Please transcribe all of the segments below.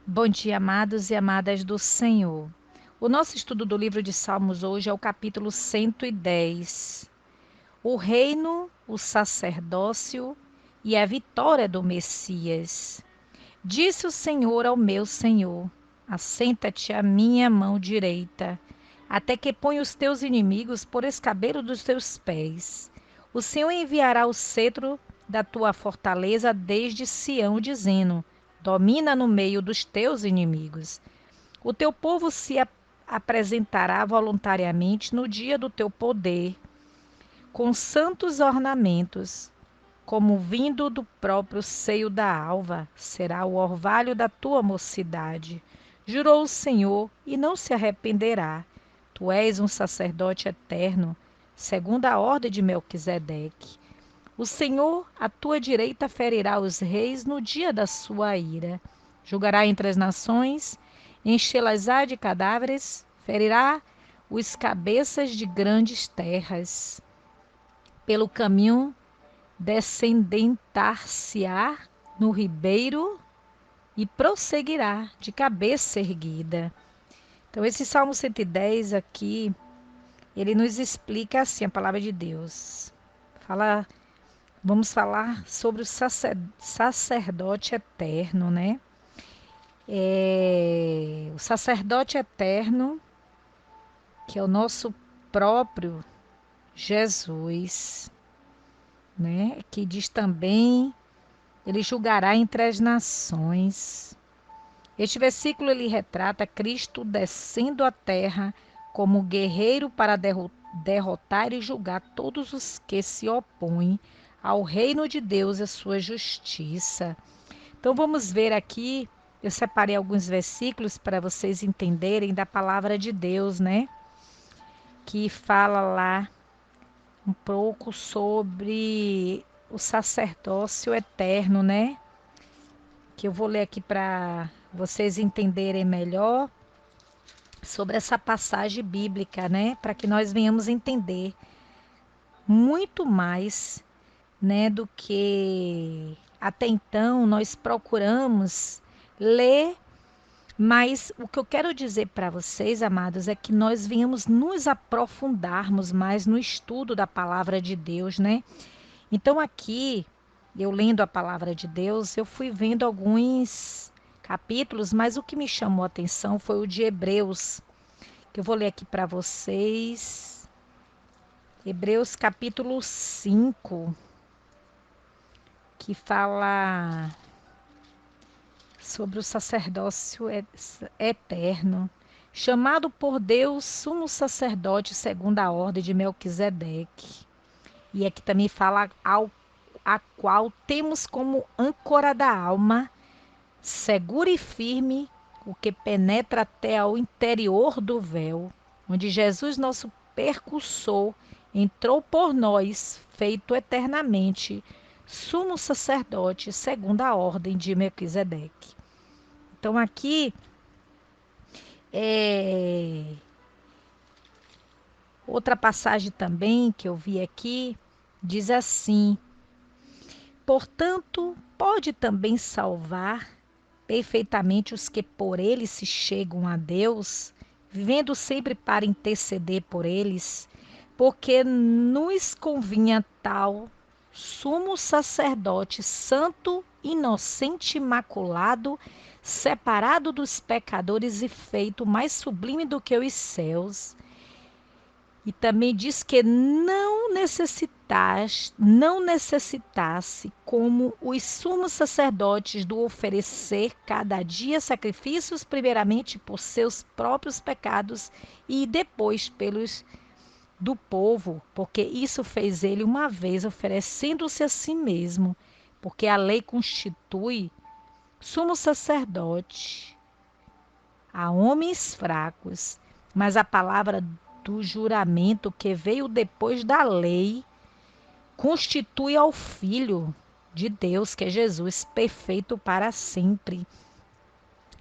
Bom dia, amados e amadas do Senhor. O nosso estudo do livro de Salmos hoje é o capítulo 110. O reino, o sacerdócio e a vitória do Messias. Disse o Senhor ao meu Senhor: assenta-te à minha mão direita, até que ponha os teus inimigos por escabelo dos teus pés. O Senhor enviará o cetro da tua fortaleza desde Sião, dizendo: domina no meio dos teus inimigos. O teu povo se apresentará voluntariamente no dia do teu poder, com santos ornamentos, como vindo do próprio seio da alva, será o orvalho da tua mocidade. Jurou o Senhor e não se arrependerá. Tu és um sacerdote eterno, segundo a ordem de Melquisedeque. O Senhor, à tua direita, ferirá os reis no dia da sua ira. Julgará entre as nações, enchê-las-á de cadáveres, ferirá os cabeças de grandes terras. Pelo caminho descendentar-se-á no ribeiro e prosseguirá de cabeça erguida. Então, esse Salmo 110 aqui, ele nos explica assim a palavra de Deus. Vamos falar sobre o sacerdote eterno, né? O sacerdote eterno, que é o nosso próprio Jesus, né? Que diz também, ele julgará entre as nações. Este versículo ele retrata Cristo descendo à terra como guerreiro para derrotar e julgar todos os que se opõem ao reino de Deus e à sua justiça. Então vamos ver aqui, eu separei alguns versículos para vocês entenderem da palavra de Deus, né? Que fala lá um pouco sobre o sacerdócio eterno, né? Que eu vou ler aqui para vocês entenderem melhor sobre essa passagem bíblica, né? Para que nós venhamos entender muito mais, né, do que até então nós procuramos ler, mas o que eu quero dizer para vocês, amados, é que nós venhamos nos aprofundarmos mais no estudo da palavra de Deus, né? Então aqui, eu lendo a palavra de Deus, eu fui vendo alguns capítulos, mas o que me chamou a atenção foi o de Hebreus, que eu vou ler aqui para vocês. Hebreus capítulo 5, que fala sobre o sacerdócio eterno, chamado por Deus sumo sacerdote segundo a ordem de Melquisedeque. E aqui também fala a qual temos como âncora da alma, segura e firme, o que penetra até ao interior do véu, onde Jesus, nosso percursor, entrou por nós, feito eternamente sumo sacerdote segundo a ordem de Melquisedeque. Então aqui outra passagem também que eu vi aqui diz assim: portanto, pode também salvar perfeitamente os que por ele se chegam a Deus, vivendo sempre para interceder por eles, porque nos convinha tal sumo sacerdote santo, inocente, imaculado, separado dos pecadores e feito mais sublime do que os céus. E também diz que não necessitasse, como os sumos sacerdotes, do oferecer cada dia sacrifícios, primeiramente por seus próprios pecados e depois pelos do povo, porque isso fez ele uma vez, oferecendo-se a si mesmo, porque a lei constitui sumo sacerdote a homens fracos, mas a palavra do juramento que veio depois da lei constitui ao Filho de Deus, que é Jesus, perfeito para sempre.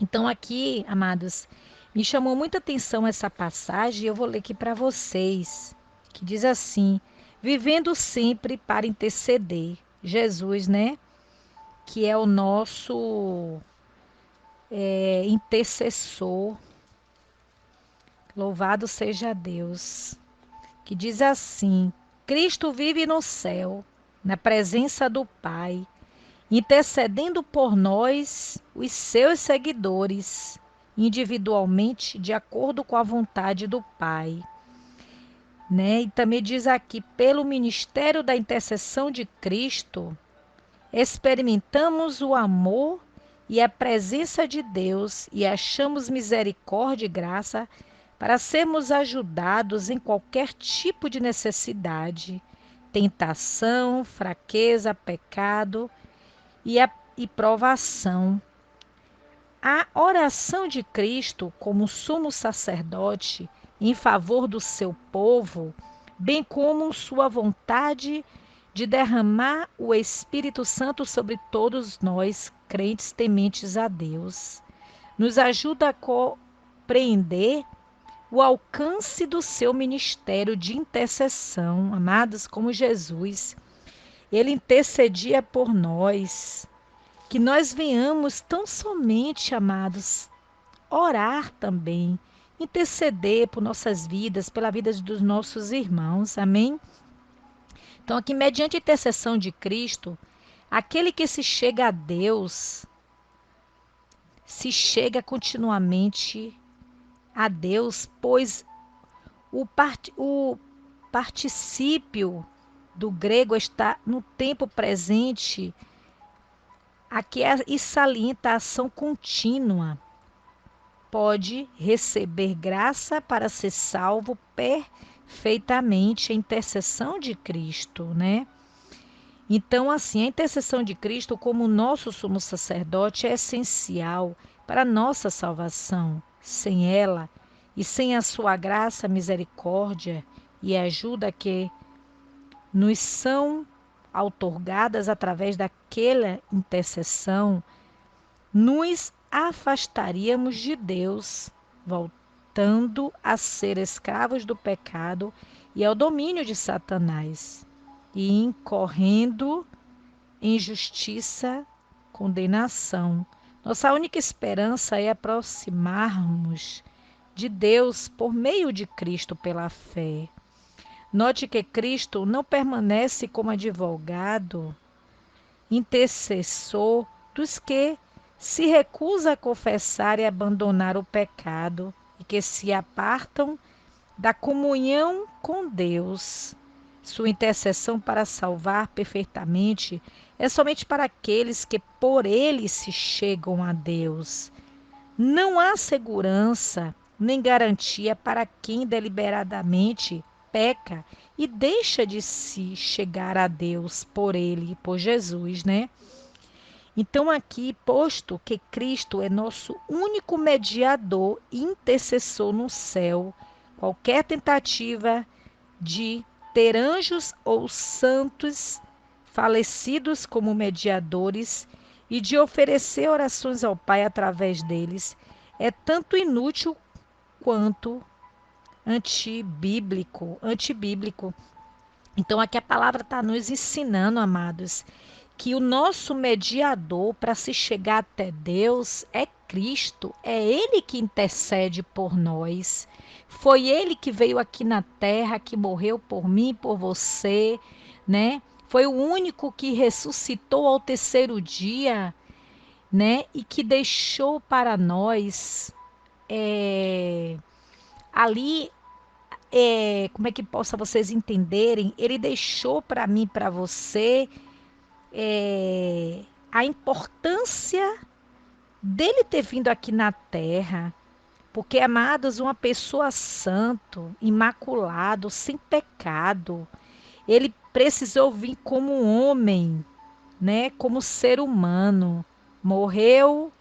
Então aqui, amados, me chamou muita atenção essa passagem e eu vou ler aqui para vocês, que diz assim: vivendo sempre para interceder. Jesus, né? Que é o nosso intercessor. Louvado seja Deus. Que diz assim: Cristo vive no céu, na presença do Pai, intercedendo por nós, os seus seguidores, individualmente, de acordo com a vontade do Pai. Né? E também diz aqui, pelo ministério da intercessão de Cristo, experimentamos o amor e a presença de Deus e achamos misericórdia e graça para sermos ajudados em qualquer tipo de necessidade, tentação, fraqueza, pecado e provação. A oração de Cristo como sumo sacerdote em favor do seu povo, bem como sua vontade de derramar o Espírito Santo sobre todos nós, crentes tementes a Deus, nos ajuda a compreender o alcance do seu ministério de intercessão. Amados, como Jesus, ele intercedia por nós, que nós venhamos tão somente, amados, orar também, interceder por nossas vidas, pela vida dos nossos irmãos, amém? Então, aqui, mediante a intercessão de Cristo, aquele que se chega a Deus, se chega continuamente a Deus, pois o particípio do grego está no tempo presente, aqui e salienta a ação contínua. Pode receber graça para ser salvo perfeitamente, a intercessão de Cristo, né? Então, assim, a intercessão de Cristo como nosso sumo sacerdote é essencial para a nossa salvação. Sem ela e sem a sua graça, misericórdia e ajuda que nos são outorgadas através daquela intercessão, nos afastaríamos de Deus, voltando a ser escravos do pecado e ao domínio de Satanás, e incorrendo em justiça, condenação. Nossa única esperança é aproximarmos de Deus por meio de Cristo pela fé. Note que Cristo não permanece como advogado, intercessor dos que se recusam a confessar e abandonar o pecado e que se apartam da comunhão com Deus. Sua intercessão para salvar perfeitamente é somente para aqueles que por ele se chegam a Deus. Não há segurança nem garantia para quem deliberadamente peca e deixa de se chegar a Deus por ele, por Jesus, né? Então aqui, posto que Cristo é nosso único mediador e intercessor no céu, qualquer tentativa de ter anjos ou santos falecidos como mediadores e de oferecer orações ao Pai através deles é tanto inútil quanto antibíblico. Então aqui a palavra está nos ensinando, amados, que o nosso mediador para se chegar até Deus é Cristo, é Ele que intercede por nós. Foi Ele que veio aqui na terra, que morreu por mim, por você, né? Foi o único que ressuscitou ao terceiro dia, né? E que deixou para nós ali, como é que possa vocês entenderem? Ele deixou para mim, para você, a importância dele ter vindo aqui na terra, porque, amados, uma pessoa santo, imaculado, sem pecado, ele precisou vir como homem, né? Como ser humano, morreu,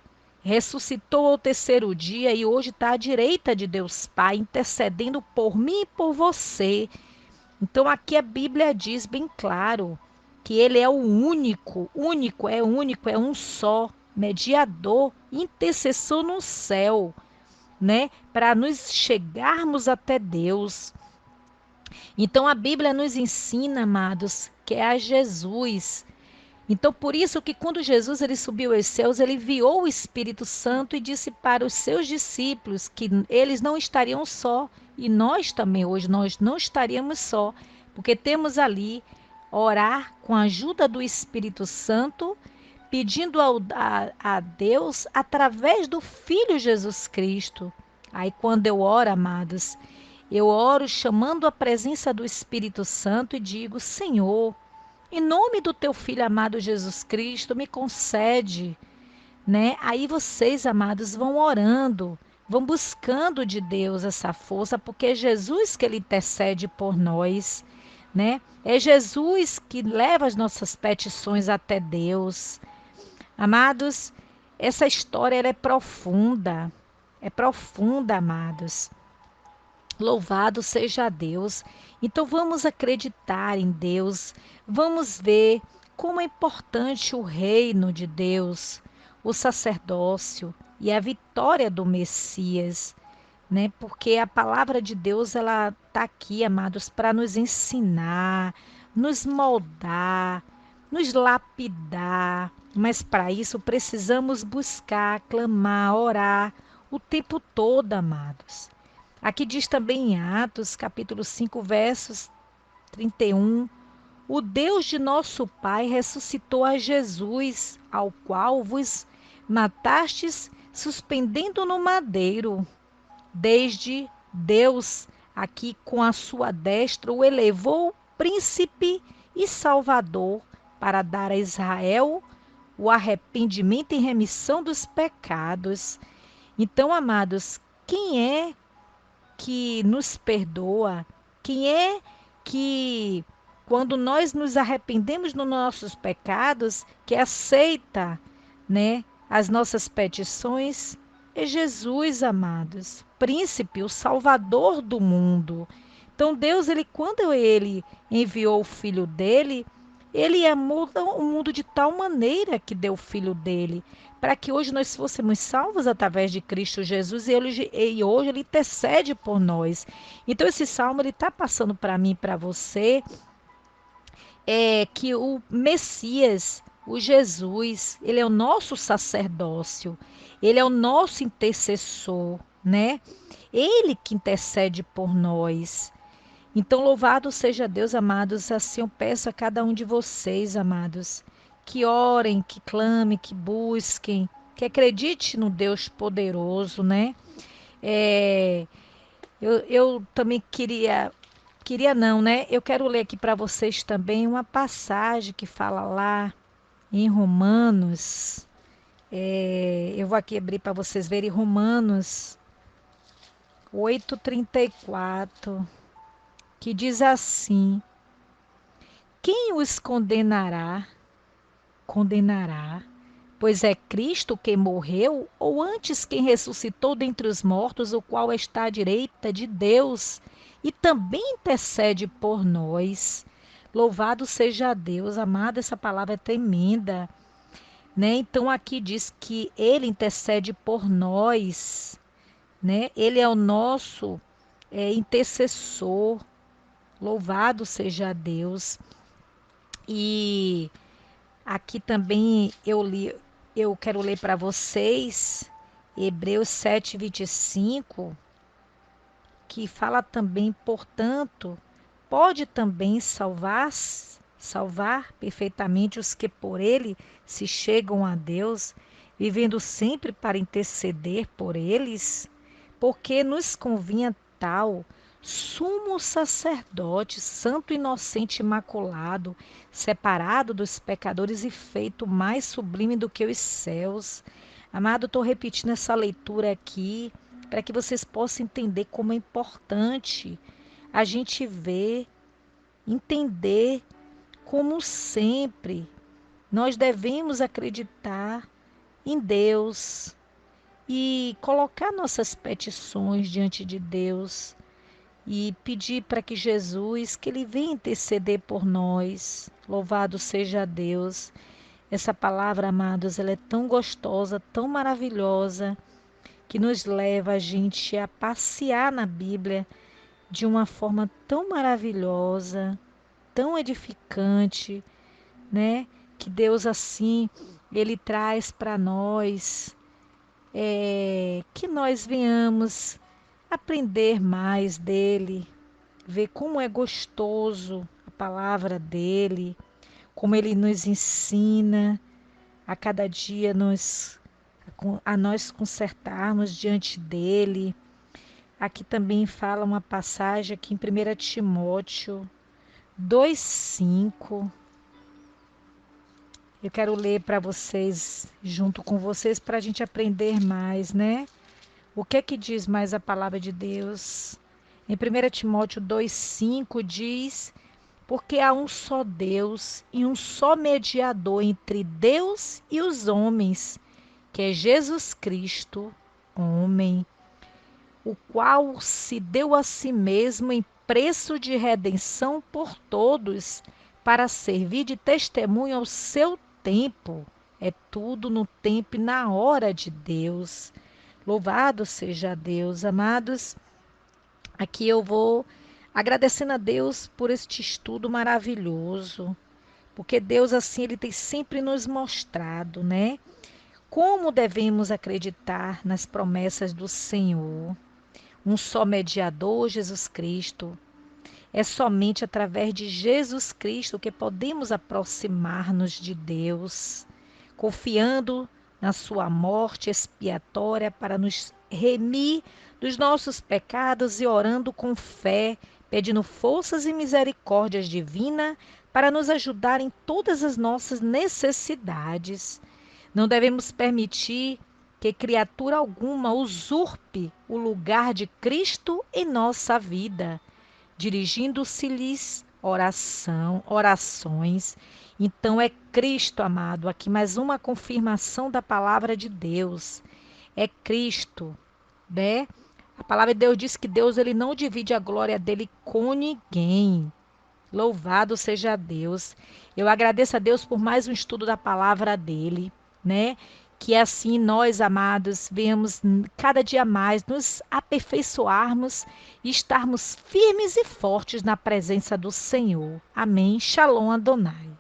ressuscitou ao terceiro dia e hoje está à direita de Deus Pai, intercedendo por mim e por você. Então aqui a Bíblia diz bem claro que ele é o único, é um só, mediador, intercessor no céu, né? Para nos chegarmos até Deus. Então a Bíblia nos ensina, amados, que é a Jesus, Então, por isso que quando Jesus ele subiu aos céus, ele enviou o Espírito Santo e disse para os seus discípulos que eles não estariam só. E nós também hoje nós não estaríamos só, porque temos ali orar com a ajuda do Espírito Santo, pedindo a Deus através do Filho Jesus Cristo. Aí quando eu oro, amados, eu oro chamando a presença do Espírito Santo e digo: Senhor, em nome do teu filho amado Jesus Cristo, me concede, né? Aí vocês, amados, vão orando, vão buscando de Deus essa força, porque é Jesus que ele intercede por nós, né? É Jesus que leva as nossas petições até Deus. Amados, essa história ela é profunda, amados. Louvado seja Deus. Então vamos acreditar em Deus, vamos ver como é importante o reino de Deus, o sacerdócio e a vitória do Messias, né? Porque a palavra de Deus ela está aqui, amados, para nos ensinar, nos moldar, nos lapidar. Mas para isso precisamos buscar, clamar, orar o tempo todo, amados. Aqui diz também em Atos, capítulo 5, versos 31, o Deus de nosso Pai ressuscitou a Jesus, ao qual vos matastes suspendendo no madeiro. Desde Deus, aqui com a sua destra, o elevou príncipe e salvador para dar a Israel o arrependimento e remissão dos pecados. Então, amados, quem é que nos perdoa? Quem é que, quando nós nos arrependemos dos nossos pecados, que aceita, né, as nossas petições? É Jesus, amados, príncipe, o salvador do mundo. Então Deus, ele quando ele enviou o filho dele, ele amou o mundo de tal maneira que deu o filho dele, para que hoje nós fôssemos salvos através de Cristo Jesus, e hoje ele intercede por nós. Então esse salmo ele está passando para mim e para você que o Messias, o Jesus, ele é o nosso sacerdócio, ele é o nosso intercessor, né? Ele que intercede por nós. Então, louvado seja Deus, amados. Assim eu peço a cada um de vocês, amados, que orem, que clamem, que busquem, que acredite no Deus poderoso, né? É, eu também queria não, né? Eu quero ler aqui para vocês também uma passagem que fala lá em Romanos. Eu vou aqui abrir para vocês verem Romanos 8:34, que diz assim: quem os condenará? Condenará, pois é Cristo quem morreu, ou antes quem ressuscitou dentre os mortos, o qual está à direita de Deus e também intercede por nós. Louvado seja Deus, amado, essa palavra é tremenda, né? Então aqui diz que ele intercede por nós, né? Ele é o nosso intercessor. Louvado seja Deus. E aqui também eu quero ler para vocês Hebreus 7:25, que fala também, portanto, pode também salvar perfeitamente os que por ele se chegam a Deus, vivendo sempre para interceder por eles, porque nos convinha tal sumo sacerdote, santo, inocente, imaculado, separado dos pecadores e feito mais sublime do que os céus. Amado, estou repetindo essa leitura aqui para que vocês possam entender como é importante a gente ver, entender como sempre nós devemos acreditar em Deus e colocar nossas petições diante de Deus e pedir para que Jesus, que ele venha interceder por nós. Louvado seja Deus. Essa palavra, amados, ela é tão gostosa, tão maravilhosa, que nos leva a gente a passear na Bíblia de uma forma tão maravilhosa, tão edificante, né? que Deus assim, Ele traz para nós, que nós venhamos aprender mais dele, ver como é gostoso a palavra dele, como ele nos ensina a cada dia a nós consertarmos diante dele. Aqui também fala uma passagem aqui em 1 Timóteo 2:5. Eu quero ler para vocês, junto com vocês, para a gente aprender mais, né? O que é que diz mais a palavra de Deus? Em 1 Timóteo 2:5 diz: porque há um só Deus e um só mediador entre Deus e os homens, que é Jesus Cristo, homem, o qual se deu a si mesmo em preço de redenção por todos, para servir de testemunho ao seu tempo. É tudo no tempo e na hora de Deus. Louvado seja Deus, amados. Aqui eu vou agradecendo a Deus por este estudo maravilhoso, porque Deus assim ele tem sempre nos mostrado, né? Como devemos acreditar nas promessas do Senhor. Um só mediador, Jesus Cristo. É somente através de Jesus Cristo que podemos aproximar-nos de Deus, confiando na sua morte expiatória para nos remir dos nossos pecados e orando com fé, pedindo forças e misericórdias divina para nos ajudar em todas as nossas necessidades. Não devemos permitir que criatura alguma usurpe o lugar de Cristo em nossa vida, dirigindo-se-lhes orações. Então é Cristo, amado, aqui mais uma confirmação da palavra de Deus. É Cristo, né? A palavra de Deus diz que Deus ele não divide a glória dele com ninguém. Louvado seja Deus. Eu agradeço a Deus por mais um estudo da palavra dele, né? Que assim nós, amados, venhamos cada dia mais nos aperfeiçoarmos e estarmos firmes e fortes na presença do Senhor. Amém. Shalom Adonai.